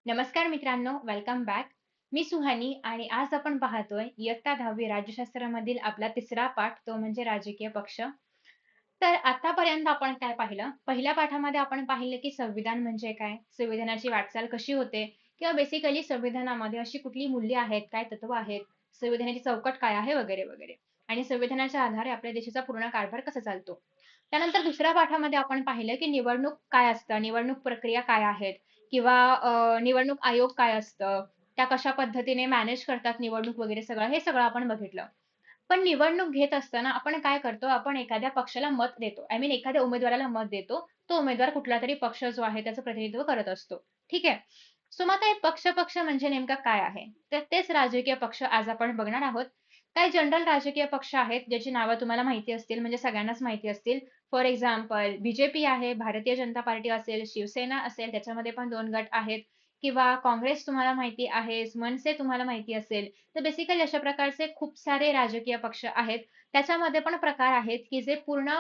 नमस्कार मित्रांनो, welcome back. मी सुहानी आणि आज आपण पाहतोय इयत्ता 10वी राज्यशास्त्रामधील आपला तिसरा पाठ, तो म्हणजे राजकीय पक्ष. तर आतापर्यंत आपण काय पाहिलं? पहिल्या पाठामध्ये आपण पाहिलं की संविधान म्हणजे काय? संविधानाची वाटचाल कशी होते? किंवा बेसिकली संविधानामध्ये अशी कुठली मूल्य आहेत, काय तत्व आहेत, संविधानाची चौकट काय आहे, वगैरे, वगैरे. आणि संविधानाच्या आधारे आपल्या देशाचा पूर्ण कारभार कसा चालतो. त्यानंतर दुसऱ्या पाठामध्ये आपण पाहिलं की निवडणूक काय असतं, निवडणूक प्रक्रिया काय आहेत किंवा निवडणूक आयोग काय असतं, त्या कशा पद्धतीने मॅनेज करतात निवडणूक वगैरे सगळं, हे सगळं आपण बघितलं. पण निवडणूक घेत असताना आपण काय करतो, आपण एखाद्या पक्षाला मत देतो. आय मीन एखाद्या उमेदवाराला मत देतो. तो उमेदवार कुठलातरी पक्ष जो आहे त्याचं प्रतिनिधित्व करत असतो. ठीक आहे. सो मग आता हे पक्ष म्हणजे नेमकं काय आहे? तर तेच राजकीय पक्ष आज आपण बघणार आहोत. काही जनरल राजकीय पक्ष आहेत, ज्याची नावं तुम्हाला माहिती असतील, म्हणजे सगळ्यांनाच माहिती असतील. फॉर एक्झाम्पल बीजेपी आहे, भारतीय जनता पार्टी असेल, शिवसेना असेल, त्याच्यामध्ये पण 2 गट आहेत किंवा काँग्रेस तुम्हाला माहिती आहे, मनसे तुम्हाला माहिती असेल. तर बेसिकली अशा प्रकारचे खूप सारे राजकीय पक्ष आहेत. त्याच्यामध्ये पण प्रकार आहेत, की जे पूर्ण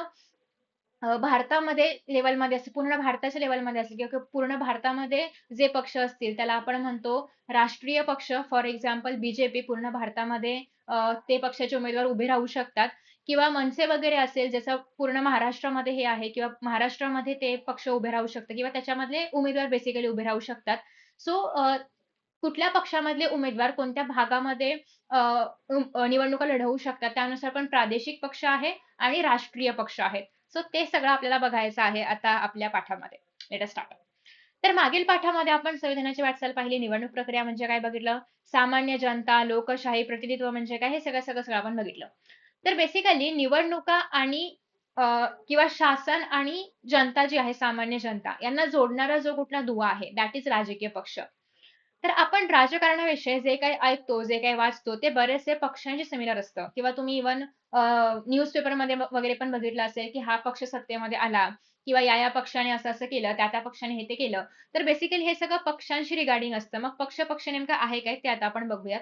भारतामध्ये लेव्हलमध्ये असतील, पूर्ण भारताच्या लेव्हलमध्ये असतील किंवा पूर्ण भारतामध्ये जे पक्ष असतील, त्याला आपण म्हणतो राष्ट्रीय पक्ष. फॉर एक्झाम्पल बीजेपी पूर्ण भारतामध्ये ते पक्षाचे उमेदवार उभे राहू शकतात किंवा मनसे वगैरे असेल, ज्याचं पूर्ण महाराष्ट्रामध्ये हे आहे किंवा महाराष्ट्रामध्ये ते पक्ष उभे राहू शकतात किंवा त्याच्यामधले उमेदवार बेसिकली उभे राहू शकतात. सो कुठल्या पक्षामधले उमेदवार कोणत्या भागामध्ये निवडणुका लढवू शकतात, त्यानुसार पण प्रादेशिक पक्ष आहे आणि राष्ट्रीय पक्ष आहेत. सो ते सगळं आपल्याला बघायचं आहे आता आपल्या पाठामध्ये. Let us start. तर मागील पाठामध्ये आपण संविधानाची वाटचाल पाहिली, निवडणूक प्रक्रिया म्हणजे काय बघितलं, सामान्य जनता, लोकशाही, प्रतिनिधित्व म्हणजे काय, हे सगळं सगळं सगळं आपण बघितलं. तर बेसिकली निवडणुका आणि किंवा शासन आणि जनता जी आहे, सामान्य जनता, यांना जोडणारा जो कुठला दुवा आहे, दॅट इज राजकीय पक्ष. तर आपण राजकारणाविषयी जे काही ऐकतो, जे काही वाचतो, ते बरेचसे पक्षांशी सिमिलर असतं किंवा तुम्ही इव्हन न्यूजपेपरमध्ये वगैरे पण बघितलं असेल, की हा पक्ष सत्तेमध्ये आला किंवा या पक्षाने असं-असं केलं, त्या पक्षाने हे ते केलं. तर बेसिकली हे सगळं पक्षांशी रिगार्डिंग असतं. मग पक्ष नेमका आहे काय, ते आता आपण बघूयात.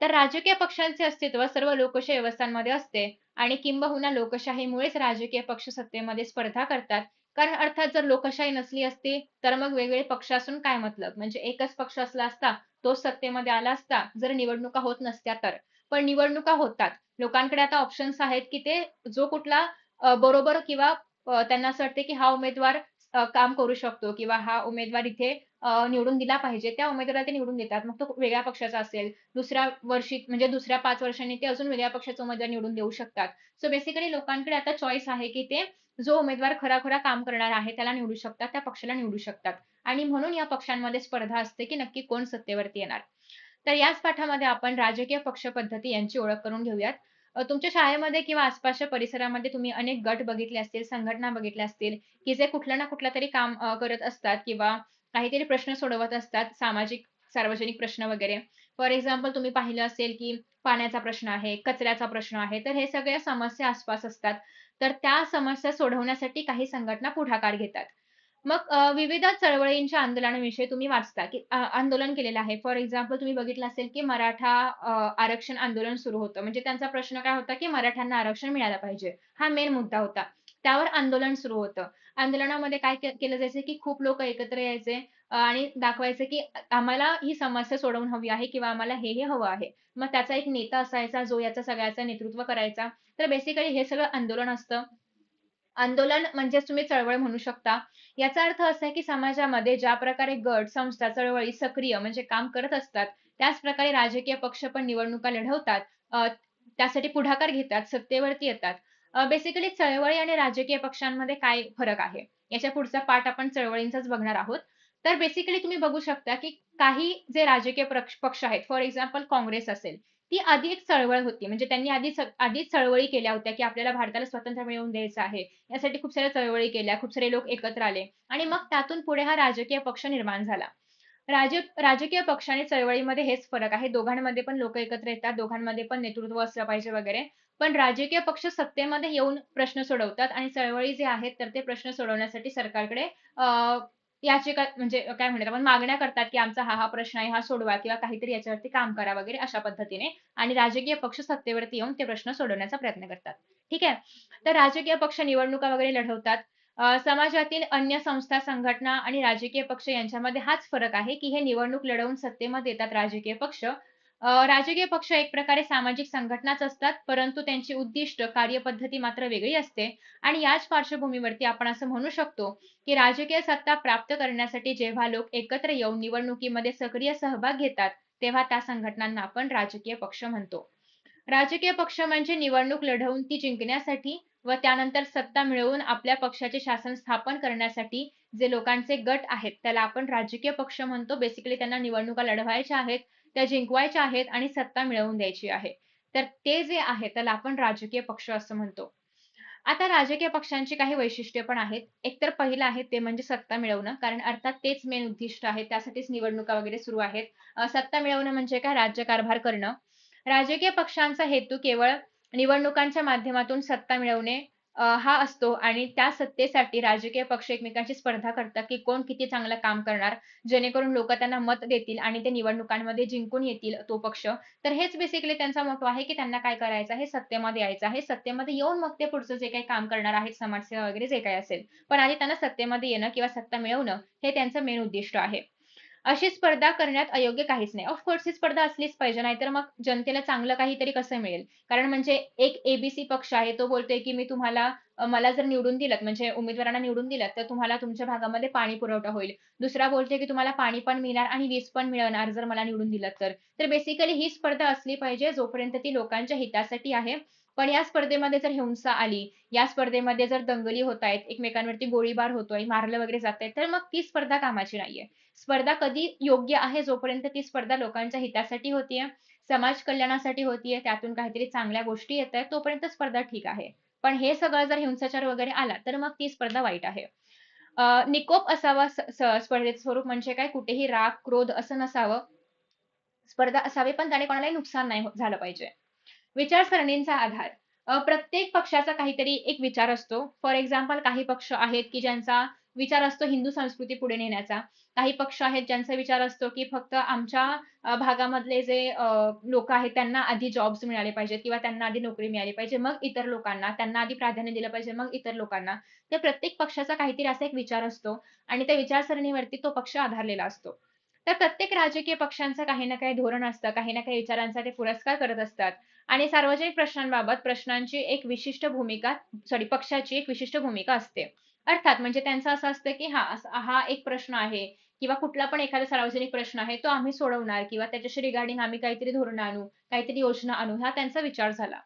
तर राजकीय पक्षांचे अस्तित्व सर्व लोकशाही व्यवस्थांमध्ये असते आणि किंबहुना लोकशाहीमुळेच राजकीय पक्ष सत्तेमध्ये स्पर्धा करतात. कारण अर्थात जर लोकशाही नसली असती, तर मग वेगवेगळे पक्ष असून काय मतलब? म्हणजे एकच पक्ष असला असता, तोच सत्तेमध्ये आला असता, जर निवडणुका होत नसत्या तर. पण निवडणुका होतात. लोकांकडे आता ऑप्शन्स आहेत, की ते जो कुठला बरोबर किंवा त्यांना असं वाटतं, की हा उमेदवार काम करू शकतो किंवा हा उमेदवार इथे निवडून दिला पाहिजे. त्या उमेदवाराला ते निवडून देतात. मग तो वेगळ्या पक्षाचा असेल, दुसऱ्या वर्षी म्हणजे दुसऱ्या 5 वर्षांनी ते अजून वेगळ्या पक्षाचा उमेदवार निवडून देऊ शकतात. सो बेसिकली लोकांकडे आता चॉईस आहे, की ते जो उमेदवार खरा-खरा काम करणार आहे, त्याला निवडू शकतात, त्या पक्षाला निवडू शकतात. आणि म्हणून या पक्षांमध्ये स्पर्धा असते, की नक्की कोण सत्तेवरती येणार. तर याच पाठामध्ये आपण राजकीय पक्ष पद्धती यांची ओळख करून घेऊयात. तुमच्या शाळेमध्ये किंवा आसपासच्या परिसरामध्ये तुम्ही अनेक गट बघितले असतील, संघटना बघितल्या असतील, की जे कुठलं ना कुठलं तरी काम करत असतात किंवा काहीतरी प्रश्न सोडवत असतात, सामाजिक, सार्वजनिक प्रश्न वगैरे. फॉर एक्झाम्पल तुम्ही पाहिलं असेल, की पाण्याचा प्रश्न आहे, कचऱ्याचा प्रश्न आहे, तर हे सगळ्या समस्या आसपास असतात. तर त्या समस्या सोडवण्यासाठी काही संघटना पुढाकार घेतात. मग विविध चळवळींच्या आंदोलनाविषयी तुम्ही वाचता, की आंदोलन केलेलं आहे. फॉर एक्झाम्पल तुम्ही बघितलं असेल, की मराठा आरक्षण आंदोलन सुरू होतं. म्हणजे त्यांचा प्रश्न काय होता, की मराठ्यांना आरक्षण मिळालं पाहिजे. हा मेन मुद्दा होता. त्यावर आंदोलन सुरू होतं. आंदोलनामध्ये काय केलं जायचं, की खूप लोकं एकत्र यायचे आणि दाखवायचे, की आम्हाला ही समस्या सोडवून हवी आहे किंवा आम्हाला हे हवं आहे. मग त्याचा एक नेता असायचा, जो याचं सगळ्याचं नेतृत्व करायचा. तर बेसिकली हे सगळं आंदोलन असतं. आंदोलन म्हणजेच तुम्ही चळवळ म्हणू शकता. याचा अर्थ असा आहे, की समाजामध्ये ज्या प्रकारे गट, संस्था, चळवळी सक्रिय म्हणजे काम करत असतात, त्याच प्रकारे राजकीय पक्ष पण निवडणुका लढवतात. त्यासाठी पुढाकार घेतात, सत्तेवरती येतात. बेसिकली चळवळी आणि राजकीय पक्षांमध्ये काय फरक आहे? याच्या पुढचा पाठ आपण चळवळींचाच बघणार आहोत. तर बेसिकली तुम्ही बघू शकता, की काही जे राजकीय पक्ष आहेत, फॉर एक्झाम्पल काँग्रेस असेल, ती आधी एक चळवळ होती. म्हणजे त्यांनी आधीच चळवळी केल्या होत्या, की आपल्याला भारताला स्वातंत्र्य मिळवून द्यायचं आहे. यासाठी खूप साऱ्या चळवळी केल्या, खूप सारे लोक एकत्र आले आणि मग त्यातून पुढे हा राजकीय पक्ष निर्माण झाला. राजकीय पक्ष आणि चळवळीमध्ये हेच फरक आहे. दोघांमध्ये पण लोकं एकत्र येतात, दोघांमध्ये पण नेतृत्व असलं पाहिजे वगैरे. पण राजकीय पक्ष सत्तेमध्ये येऊन प्रश्न सोडवतात आणि चळवळी जे आहेत, तर ते प्रश्न सोडवण्यासाठी सरकारकडे याचिका म्हणजे काय म्हणूयात आपण मागण्या करतात, की आमचा हा प्रश्न आहे, हा सोडवा किंवा काहीतरी याच्यावरती काम करा वगैरे अशा पद्धतीने आणि राजकीय पक्ष सत्तेवरती येऊन ते प्रश्न सोडवण्याचा प्रयत्न करतात. ठीक आहे. तर राजकीय पक्ष निवडणुका वगैरे लढवतात. समाजातील अन्य संस्था, संघटना आणि राजकीय पक्ष यांच्यामध्ये हाच फरक आहे, की हे निवडणूक लढवून सत्तेमध्ये येतात राजकीय पक्ष. राजकीय पक्ष एक प्रकारे सामाजिक संघटनाच असतात, परंतु त्यांची उद्दिष्ट, कार्यपद्धती मात्र वेगळी असते आणि याच पार्श्वभूमीवरती आपण असं म्हणू शकतो, की राजकीय सत्ता प्राप्त करण्यासाठी जेव्हा लोक एकत्र येऊन निवडणुकीमध्ये सक्रिय सहभाग घेतात, तेव्हा त्या संघटनांना आपण राजकीय पक्ष म्हणतो. राजकीय पक्ष म्हणजे निवडणूक लढवून ती जिंकण्यासाठी व त्यानंतर सत्ता मिळवून आपल्या पक्षाचे शासन स्थापन करण्यासाठी जे लोकांचे गट आहेत, त्याला आपण राजकीय पक्ष म्हणतो. बेसिकली त्यांना निवडणुका लढवायच्या आहेत, त्या जिंकवायच्या आहेत आणि सत्ता मिळवून द्यायची आहे. तर ते जे आहे त्याला आपण राजकीय पक्ष असं म्हणतो. आता राजकीय पक्षांची काही वैशिष्ट्ये पण आहेत. एक तर पहिलं आहे ते म्हणजे सत्ता मिळवणं. कारण अर्थात तेच मेन उद्दिष्ट आहे. त्यासाठीच निवडणुका वगैरे सुरू आहेत. सत्ता मिळवणं म्हणजे काय? राज्यकारभार करणं. राजकीय पक्षांचा हेतू केवळ निवडणुकांच्या माध्यमातून सत्ता मिळवणे हा असतो आणि त्या सत्तेसाठी राजकीय पक्ष एकमेकांची स्पर्धा करतात, की कोण किती चांगलं काम करणार, जेणेकरून लोकं त्यांना मत देतील आणि ते निवडणुकांमध्ये जिंकून येतील तो पक्ष. तर हेच बेसिकली त्यांचा मोटो आहे, की त्यांना काय करायचं आहे, सत्तेमध्ये यायचं आहे. सत्तेमध्ये येऊन मग ते पुढचं जे काही काम करणार आहेत, समाजसेवा वगैरे जे काही असेल. पण आधी त्यांना सत्तेमध्ये येणं किंवा सत्ता मिळवणं हे त्यांचं मेन उद्दिष्ट आहे. अशी स्पर्धा करण्यात अयोग्य काहीच नाही. ऑफ कोर्स ही स्पर्धा असलीच पाहिजे, नाहीतर मग जनतेला चांगलं काहीतरी कसं मिळेल? कारण म्हणजे एक ए पक्ष आहे, तो बोलतोय, की मी तुम्हाला मला जर निवडून दिलत, म्हणजे उमेदवारांना निवडून दिलत, तर तुम्हाला तुमच्या भागामध्ये पाणी पुरवठा होईल. दुसरा बोलतोय, की तुम्हाला पाणी पण मिळणार आणि वीज पण मिळणार जर मला निवडून दिलत तर. तर बेसिकली ही स्पर्धा असली पाहिजे जोपर्यंत ती लोकांच्या हितासाठी आहे. पण या स्पर्धेमध्ये जर हिंसा आली, या स्पर्धेमध्ये जर दंगली होतायत, एकमेकांवरती गोळीबार होतोय, मारलं वगैरे जातंय, तर मग ती स्पर्धा कामाची नाहीये. स्पर्धा कधी योग्य आहे जोपर्यंत ती स्पर्धा लोकांच्या हितासाठी होतीये, समाज कल्याणासाठी होतीये, त्यातून काहीतरी चांगल्या गोष्टी येतायत, तोपर्यंत स्पर्धा ठीक आहे. पण हे सगळं जर हिंसाचार वगैरे आला, तर मग ती स्पर्धा वाईट आहे. निकोप असावा स्पर्धेचं स्वरूप म्हणजे काय? कुठेही राग, क्रोध असं नसावं. स्पर्धा असावी, पण त्याने कोणालाही नुकसान नाही झालं पाहिजे. विचारसरणींचा आधार. प्रत्येक पक्षाचा काहीतरी एक विचार असतो. फॉर एक्झाम्पल काही पक्ष आहेत, की ज्यांचा विचार असतो हिंदू संस्कृती पुढे नेण्याचा. काही पक्ष आहेत ज्यांचा विचार असतो, की फक्त आमच्या भागामधले जे लोकं आहेत त्यांना आधी जॉब्स मिळाले पाहिजेत किंवा त्यांना आधी नोकरी मिळाली पाहिजे. मग इतर लोकांना, त्यांना आधी प्राधान्य दिलं पाहिजे, मग इतर लोकांना. तर प्रत्येक पक्षाचा काहीतरी असा एक विचार असतो आणि त्या विचारसरणीवरती तो पक्ष आधारलेला असतो. तर प्रत्येक राजकीय पक्षांचं काही ना काही धोरण असतं, काही ना काही विचारांचा ते पुरस्कार करत असतात. आणि सार्वजनिक प्रश्नांबाबत प्रश्नांची एक विशिष्ट भूमिका पक्षाची एक विशिष्ट भूमिका असते. अर्थात म्हणजे त्यांचं असं असतं, की हा एक प्रश्न आहे किंवा कुठला पण एखादा सार्वजनिक प्रश्न आहे, तो आम्ही सोडवणार किंवा त्याच्याशी रिगार्डिंग आम्ही काहीतरी धोरणं आणू, काहीतरी योजना आणू, हा त्यांचा विचार झाला.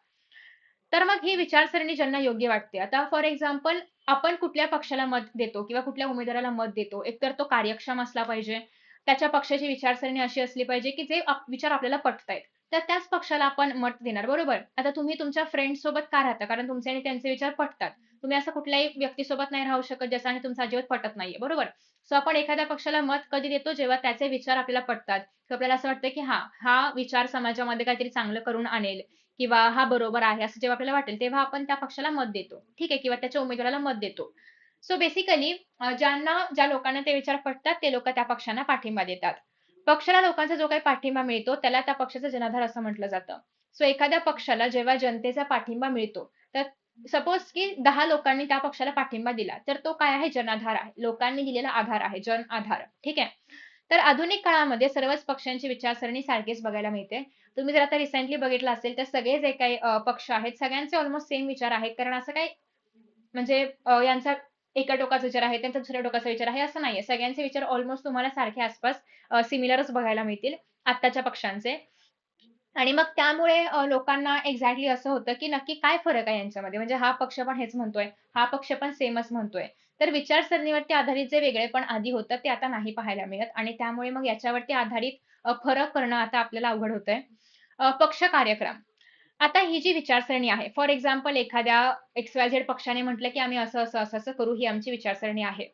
तर मग ही विचारसरणी ज्यांना योग्य वाटते. आता फॉर एक्झाम्पल आपण कुठल्या पक्षाला मत देतो किंवा कुठल्या उमेदवाराला मत देतो. एकतर तो कार्यक्षम असला पाहिजे. त्याच्या पक्षाची विचारसरणी अशी असली पाहिजे, की जे विचार आपल्याला पटतायत. तर त्याच पक्षाला आपण मत देणार, बरोबर? आता तुम्ही तुमच्या फ्रेंड्ससोबत का राहता? कारण तुमचे आणि त्यांचे विचार पटतात. तुम्ही असं कुठल्याही व्यक्तीसोबत नाही राहू शकत, ज्याचा आणि तुमचा अजिबात पटत नाहीये, बरोबर? सो आपण एखाद्या पक्षाला मत कधी देतो, जेव्हा त्याचे विचार आपल्याला पटतात. किंवा आपल्याला असं वाटतं, की हां, हा विचार समाजामध्ये काहीतरी चांगलं करून आणेल किंवा हा बरोबर आहे, असं जेव्हा आपल्याला वाटेल, तेव्हा आपण त्या पक्षाला मत देतो. ठीक आहे? किंवा त्याच्या उमेदवाराला मत देतो. सो बेसिकली ज्या लोकांना ते विचार पटतात, ते लोकं त्या पक्षांना पाठिंबा देतात. पक्षाला लोकांचा जो काही पाठिंबा मिळतो, त्याला त्या पक्षाचा जनाधार असं म्हटलं जातं. सो एखाद्या पक्षाला जेव्हा जनतेचा पाठिंबा मिळतो, तर सपोज की 10 लोकांनी त्या पक्षाला पाठिंबा दिला, तर तो काय आहे? जनाधार आहे. लोकांनी दिलेला आधार आहे, जन आधार. ठीक आहे? तर आधुनिक काळामध्ये सर्वच पक्षांची विचारसरणी सारखीच बघायला मिळते. तुम्ही जर आता रिसेंटली बघितलं असेल, तर सगळे जे काही पक्ष आहेत, सगळ्यांचे अल्मोस्ट सेम विचार आहेत. कारण असं काही म्हणजे यांचा एका टोकाचा विचार आहे, त्यांचा दुसऱ्या टोकाचा विचार आहे, असं नाहीये. सगळ्यांचे विचार अल्मोस्ट तुम्हाला सारखे आसपास सिमिलरच बघायला मिळतील आत्ताच्या पक्षांचे. आणि मग त्यामुळे लोकांना एक्झॅक्टली असं होतं, की नक्की काय फरक आहे यांच्यामध्ये? म्हणजे हा पक्ष पण हेच म्हणतोय, हा पक्ष पण सेमच म्हणतोय. तर विचारसरणीवरती आधारित जे वेगळेपण आधी होतं, ते आता नाही पाहायला मिळत आणि त्यामुळे मग याच्यावरती आधारित फरक करणं आता आपल्याला अवघड होतंय. पक्ष कार्यक्रम. आता ही जी विचारसरणी आहे, फॉर एक्झाम्पल एखाद्या XYZ पक्षाने म्हटलं, की आम्ही असं करू, ही आमची विचारसरणी आहे.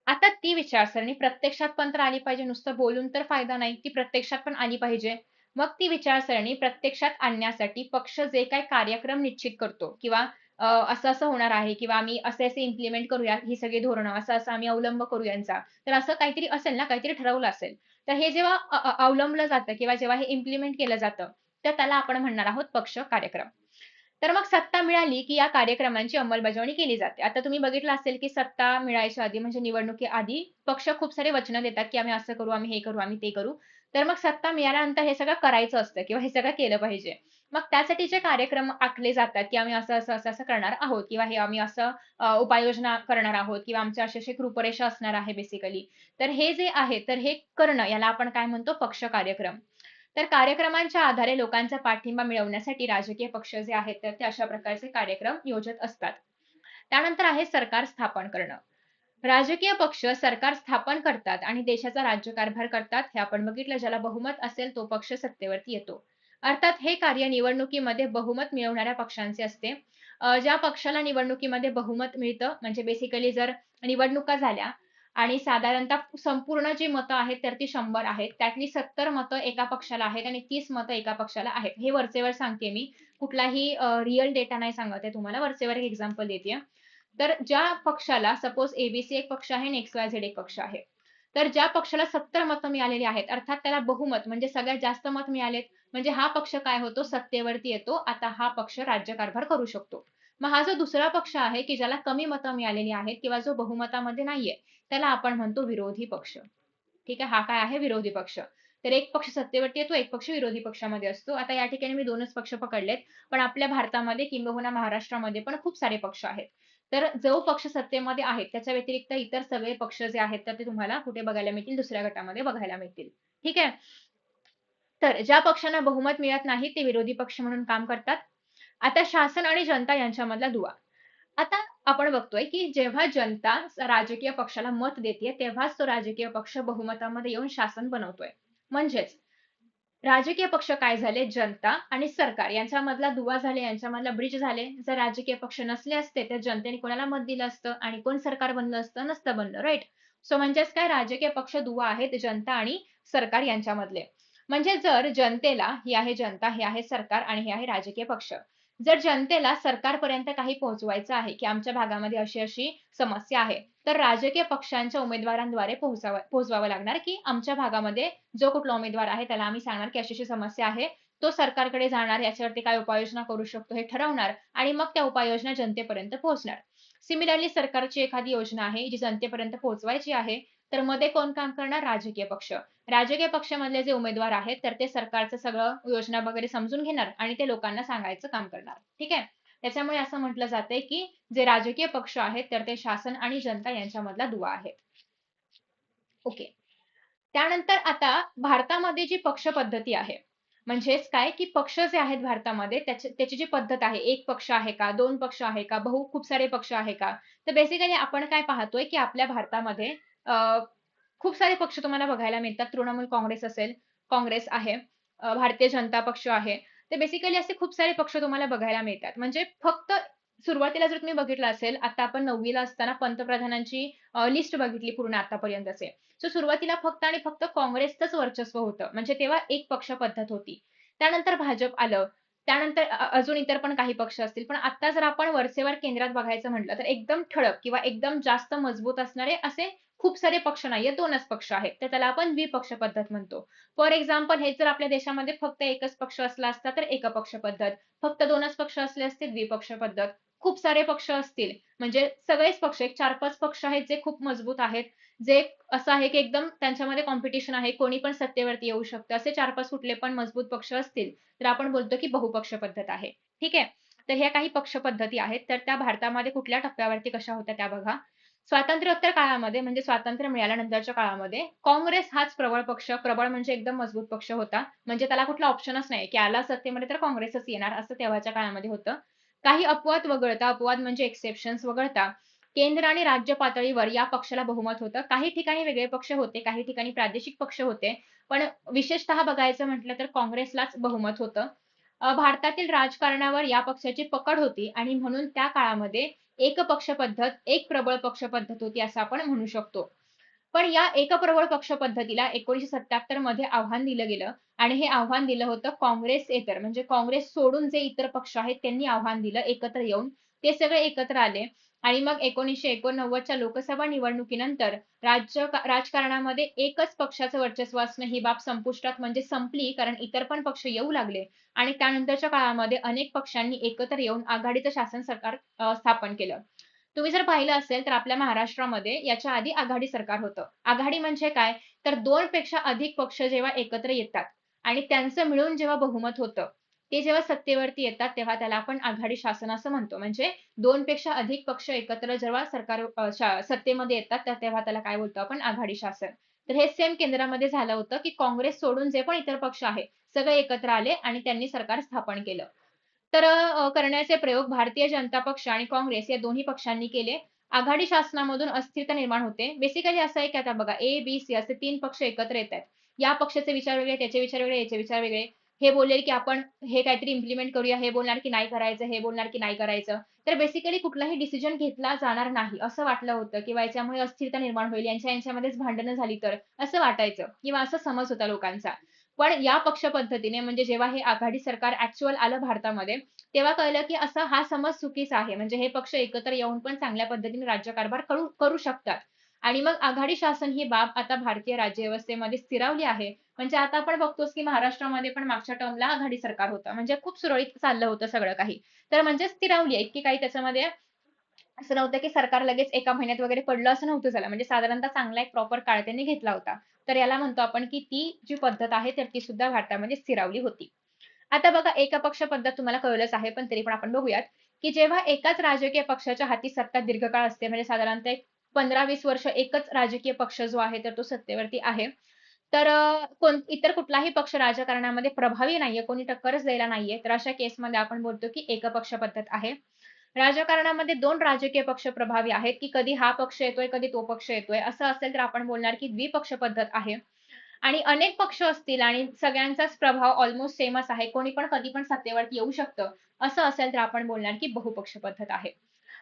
आता ती विचारसरणी प्रत्यक्षात पण तर आली पाहिजे. नुसतं बोलून तर फायदा नाही. ती प्रत्यक्षात पण आली पाहिजे. मग ती विचारसरणी प्रत्यक्षात आणण्यासाठी पक्ष जे काही कार्यक्रम निश्चित करतो किंवा असं-असं होणार आहे किंवा आम्ही असे-असे इम्प्लिमेंट करूया ही सगळी धोरणं, असं-असं आम्ही अवलंब करू यांचा. तर असं काहीतरी असेल ना, काहीतरी ठरवलं असेल. तर हे जेव्हा अ, अ, अवलंबलं जातं किंवा जेव्हा हे इम्प्लिमेंट केलं जातं, तर त्याला आपण म्हणणार आहोत पक्ष कार्यक्रम. तर मग सत्ता मिळाली, की या कार्यक्रमांची अंमलबजावणी केली जाते. आता तुम्ही बघितलं असेल, की सत्ता मिळायच्या आधी म्हणजे निवडणुकीआधी पक्ष खूप सारे वचनं देतात, की आम्ही असं करू, आम्ही हे करू, आम्ही ते करू. तर मग सत्ता मिळाल्यानंतर हे सगळं करायचं असतं किंवा हे सगळं केलं पाहिजे. मग त्यासाठी जे कार्यक्रम आखले जातात, की आम्ही असं करणार आहोत किंवा हे आम्ही असं उपाययोजना करणार आहोत किंवा आमच्या अशी-अशी रूपरेषा असणार आहे बेसिकली. तर हे जे आहे, तर हे करणं याला आपण काय म्हणतो पक्ष कार्यक्रम. तर कार्यक्रमांच्या आधारे लोकांचा पाठिंबा मिळवण्यासाठी राजकीय पक्ष जे आहेत, तर ते अशा प्रकारचे कार्यक्रम योजत असतात. त्यानंतर आहे सरकार स्थापन करणं. राजकीय पक्ष सरकार स्थापन करतात आणि देशाचा राज्यकारभार करतात. हे आपण बघितलं ज्याला बहुमत असेल तो पक्ष सत्तेवरती येतो. अर्थात हे कार्य निवडणुकीमध्ये बहुमत मिळवणाऱ्या पक्षांचे असते. ज्या पक्षाला निवडणुकीमध्ये बहुमत मिळतं म्हणजे बेसिकली जर निवडणुका झाल्या आणि साधारणतः संपूर्ण जी मतं आहेत तर ती 100 आहेत. त्यातली 70 मतं एका पक्षाला आहेत आणि 30 मतं एका पक्षाला आहेत. हे वरचेवर सांगते मी. कुठलाही रिअल डेटा नाही सांगत आहे तुम्हाला. वरचेवर एक एक्झाम्पल देतेय. तर ज्या पक्षाला सपोज ए-बी-सी एक पक्ष आहे आणि एक्स-वाय-झेड एक पक्ष आहे. तर ज्या पक्षाला 70 मतं मिळालेली आहेत, अर्थात त्याला बहुमत म्हणजे सगळ्यात जास्त मत मिळालेत, म्हणजे हा पक्ष काय होतो सत्तेवरती येतो. आता हा पक्ष राज्यकारभार करू शकतो. मग हा जो दुसरा पक्ष आहे, की ज्याला कमी मतं मिळालेली आहेत किंवा जो बहुमतामध्ये नाहीये, त्याला आपण म्हणतो विरोधी पक्ष. ठीक आहे. हा काय आहे विरोधी पक्ष. तर एक पक्ष सत्तेवरती येतो, एक पक्ष विरोधी पक्षामध्ये असतो. आता या ठिकाणी मी 2च पक्ष पकडलेत. पण आपल्या भारतामध्ये किंबहुना महाराष्ट्रामध्ये पण खूप सारे पक्ष आहेत. तर जो पक्ष सत्तेमध्ये आहे, त्याच्या व्यतिरिक्त इतर सगळे पक्ष जे आहेत, तर ते तुम्हाला कुठे बघायला मिळतील? दुसऱ्या गटामध्ये बघायला मिळतील. ठीक आहे. तर ज्या पक्षांना बहुमत मिळत नाही, ते विरोधी पक्ष म्हणून काम करतात. आता शासन आणि जनता यांच्यामधला दुवा. आता आपण बघतोय, की जेव्हा जनता राजकीय पक्षाला मत देतेय, तेव्हाच तो राजकीय पक्ष बहुमतामध्ये येऊन शासन बनवतोय. म्हणजेच राजकीय पक्ष काय झाले? जनता आणि सरकार यांच्यामधला दुवा झाले, यांच्यामधला ब्रिज झाले. जर राजकीय पक्ष नसले असते, तर जनतेने कोणाला मत दिलं असतं आणि कोण सरकार बनलं असतं? नसतं बनलं, राइट? सो म्हणजेच काय राजकीय पक्ष दुवा आहेत जनता आणि सरकार यांच्यामधले. म्हणजे जर जनतेला ही आहे जनता, हे आहे सरकार आणि हे आहे राजकीय पक्ष. जर जनतेला सरकारपर्यंत काही पोहोचवायचं आहे, की आमच्या भागामध्ये अशी-अशी समस्या आहे, तर राजकीय पक्षांच्या उमेदवारांद्वारे पोहोचवावं लागणार, की आमच्या भागामध्ये जो कुठला उमेदवार आहे त्याला आम्ही सांगणार, की अशी-अशी समस्या आहे. तो सरकारकडे जाणार, याच्यावरती काय उपाययोजना करू शकतो हे ठरवणार आणि मग त्या उपाययोजना जनतेपर्यंत पोहोचणार. सिमिलरली सरकारची एखादी योजना आहे, जी जनतेपर्यंत पोहोचवायची आहे, तर मध्ये कोण काम करणार? राजकीय पक्ष. राजकीय पक्षामधले जे उमेदवार आहेत, तर ते सरकारचं सगळं योजना वगैरे समजून घेणार आणि ते लोकांना सांगायचं काम करणार. ठीक आहे? त्याच्यामुळे असं म्हटलं जातंय, की जे राजकीय पक्ष आहेत, तर ते शासन आणि जनता यांच्यामधला दुवा आहे. ओके. त्यानंतर आता भारतामध्ये जी पक्ष पद्धती आहे, म्हणजेच काय, की पक्ष जे आहेत भारतामध्ये त्याची जी पद्धत आहे, एक पक्ष आहे का, दोन पक्ष आहे का, खूप सारे पक्ष आहे का? तर बेसिकली आपण काय पाहतोय, की आपल्या भारतामध्ये खूप सारे पक्ष तुम्हाला बघायला मिळतात. तृणमूल काँग्रेस असेल, काँग्रेस आहे, भारतीय जनता पक्ष आहे. तर बेसिकली असे खूप सारे पक्ष तुम्हाला बघायला मिळतात. म्हणजे फक्त सुरुवातीला जर तुम्ही बघितलं असेल, आता आपण 9वी असताना पंतप्रधानांची लिस्ट बघितली पूर्ण आतापर्यंतचे. सो सुरुवातीला फक्त आणि फक्त काँग्रेसचंच वर्चस्व होतं. म्हणजे तेव्हा एक पक्ष पद्धत होती. त्यानंतर भाजप आलं. त्यानंतर अजून इतर पण काही पक्ष असतील. पण आता जर आपण वरचेवर केंद्रात बघायचं म्हटलं, तर एकदम ठळक किंवा एकदम जास्त मजबूत असणारे असे खूप सारे पक्ष नाहीयेत, 2च पक्ष आहेत. तर त्याला आपण द्विपक्ष पद्धत म्हणतो. फॉर एक्झाम्पल हेच जर आपल्या देशामध्ये फक्त एकच पक्ष असला असता, तर एकपक्ष पद्धत. फक्त 2च पक्ष असले असते, द्विपक्ष पद्धत. खूप सारे पक्ष असतील, म्हणजे सगळेच पक्ष, एक 4-5 पक्ष आहेत, जे खूप मजबूत आहेत. जे असं आहे, की एकदम त्यांच्यामध्ये कॉम्पिटिशन आहे. कोणी पण सत्तेवरती येऊ शकतं. असे 4-5 कुठले पण मजबूत पक्ष असतील, तर आपण बोलतो, की बहुपक्ष पद्धत आहे. ठीक आहे. तर ह्या काही पक्ष पद्धती आहेत. तर त्या भारतामध्ये कुठल्या टप्प्यावरती कशा होत्या त्या बघा. स्वातंत्र्योत्तर काळामध्ये म्हणजे स्वातंत्र्य मिळाल्यानंतरच्या काळामध्ये काँग्रेस हाच प्रबळ पक्ष, प्रबळ म्हणजे एकदम मजबूत पक्ष होता. म्हणजे त्याला कुठला ऑप्शनच नाही, की आला सत्तेमध्ये तर काँग्रेसच येणार असं तेव्हाच्या काळामध्ये होतं. काही अपवाद वगळता, अपवाद म्हणजे एक्सेप्शन्स वगळता, केंद्र आणि राज्य पातळीवर या पक्षाला बहुमत होतं. काही ठिकाणी वेगळे पक्ष होते, काही ठिकाणी प्रादेशिक पक्ष होते. पण विशेषतः बघायचं म्हटलं तर काँग्रेसलाच बहुमत होतं. भारतातील राजकारणावर या पक्षाची पकड होती आणि म्हणून त्या काळामध्ये एकपक्ष पद्धत, एक प्रबळ पक्ष पद्धत होती असं आपण म्हणू शकतो. पण या एकप्रबळ पक्ष पद्धतीला 1977 मध्ये आव्हान दिलं गेलं आणि हे आव्हान दिलं होतं काँग्रेसेतर म्हणजे काँग्रेस सोडून जे इतर पक्ष आहेत त्यांनी आव्हान दिलं एकत्र येऊन. ते सगळे एकत्र आले आणि मग 1989च्या लोकसभा निवडणुकीनंतर राजकारणामध्ये एकच पक्षाचं वर्चस्व असणं ही बाब संपुष्टात म्हणजे संपली, कारण इतर पण पक्ष येऊ लागले आणि त्यानंतरच्या काळामध्ये अनेक पक्षांनी एकत्र येऊन आघाडीचं शासन सरकार स्थापन केलं. तुम्ही जर पाहिलं असेल तर आपल्या महाराष्ट्रामध्ये याच्या आधी आघाडी सरकार होतं. आघाडी म्हणजे काय? तर 2 पेक्षा अधिक पक्ष जेव्हा एकत्र येतात आणि त्यांचं मिळून जेव्हा बहुमत होतं, ते जेव्हा सत्तेवरती येतात तेव्हा त्याला आपण आघाडी शासन असं म्हणतो. म्हणजे 2 पेक्षा अधिक पक्ष एकत्र जेव्हा सत्तेमध्ये येतात, तर तेव्हा त्याला काय बोलतो आपण आघाडी शासन. तर हे सेम केंद्रामध्ये झालं होतं, की काँग्रेस सोडून जे पण इतर पक्ष आहेत, सगळे एकत्र आले आणि त्यांनी सरकार स्थापन केलं. तर करण्याचे प्रयोग भारतीय जनता पक्ष आणि काँग्रेस या दोन्ही पक्षांनी केले. आघाडी शासनामधून अस्थिरता निर्माण होते. बेसिकली असं आहे, की आता बघा ए, बी, सी असे 3 पक्ष एकत्र येतायत. या पक्षाचे विचार वेगळे, त्याचे विचार वेगळे, याचे विचार वेगळे. हे बोललेल, की आपण हे काहीतरी इम्प्लिमेंट करूया, हे बोलणार, की नाही करायचं, हे बोलणार, की नाही करायचं. तर बेसिकली कुठलाही डिसिजन घेतला जाणार नाही, असं वाटलं होतं किंवा याच्यामुळे अस्थिरता निर्माण होईल, यांच्यामध्येच भांडणं झाली तर, असं वाटायचं किंवा असा समज होता लोकांचा. पण या पक्ष पद्धतीने म्हणजे जेव्हा हे आघाडी सरकार ॲक्चुअल आलं भारतामध्ये, तेव्हा कळलं, की असा हा समज चुकीचा आहे. म्हणजे हे पक्ष एकत्र येऊन पण चांगल्या पद्धतीने राज्यकारभार करू करू शकतात. आणि मग आघाडी शासन ही बाब आता भारतीय राज्यव्यवस्थेमध्ये स्थिरावली आहे. म्हणजे आता आपण बघतोच, की महाराष्ट्रामध्ये पण मागच्या टर्मला आघाडी सरकार होतं. म्हणजे खूप सुरळीत चाललं होतं सगळं काही. तर म्हणजे स्थिरावली आहे, इतकी काही त्याच्यामध्ये असं नव्हतं, की सरकार लगेच एका महिन्यात वगैरे पडलं असं नव्हतं झालं. म्हणजे साधारणतः चांगला एक प्रॉपर काळ त्यांनी घेतला होता. तर याला म्हणतो आपण, की ती जी पद्धत आहे, तर ती सुद्धा भारतामध्ये स्थिरावली होती. आता बघा एकपक्ष पद्धत तुम्हाला कळलंच आहे, पण तरी पण आपण बघूयात, की जेव्हा एकाच राजकीय पक्षाच्या हाती सत्ता दीर्घकाळ असते, म्हणजे साधारणतः एक 15-20 वर्ष एकच राजकीय पक्ष जो आहे, तर तो सत्तेवरती आहे. तर इतर कुठलाही पक्ष राजकारणामध्ये प्रभावी नाहीये, कोणी टक्करच द्यायला नाहीये. तर अशा केसमध्ये आपण बोलतो, की एकपक्ष पद्धत आहे. राजकारणामध्ये 2 राजकीय पक्ष प्रभावी आहेत, की कधी हा पक्ष येतोय, कधी तो पक्ष येतोय. असं असेल तर आपण बोलणार, की द्विपक्ष पद्धत आहे. आणि अनेक पक्ष असतील आणि सगळ्यांचाच प्रभाव अल्मोस्ट सेमच आहे. कोणी पण कधी पण सत्तेवरती येऊ शकतं. असं असेल तर आपण बोलणार, की बहुपक्ष पद्धत आहे.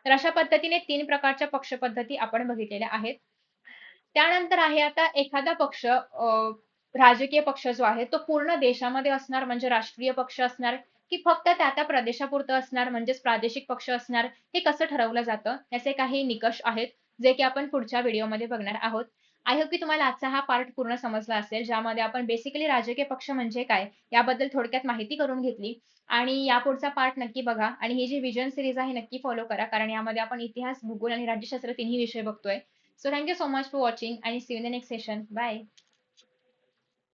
तर अशा पद्धतीने 3 प्रकारच्या पक्ष पद्धती आपण बघितलेल्या आहेत. त्यानंतर आहे आता एखादा पक्ष राजकीय पक्ष जो आहे तो पूर्ण देशामध्ये असणार म्हणजे राष्ट्रीय पक्ष असणार, की फक्त त्या प्रदेशापुरतं असणार म्हणजेच प्रादेशिक पक्ष असणार, हे कसं ठरवलं जातं? याचे काही निकष आहेत, जे की आपण पुढच्या व्हिडिओमध्ये बघणार आहोत. आय होप की तुम्हाला आजचा हा पार्ट पूर्ण समजला असेल, ज्यामध्ये आपण बेसिकली राजकीय पक्ष म्हणजे काय, याबद्दल थोडक्यात माहिती करून घेतली आणि यापुढचा पार्ट नक्की बघा आणि ही जी व्हिजन सीरीज आहे नक्की फॉलो करा. कारण यामध्ये आपण इतिहास, भूगोल आणि राज्यशास्त्र तिन्ही विषय बघतोय. So thank you so much for watching and see you in the next session. Bye.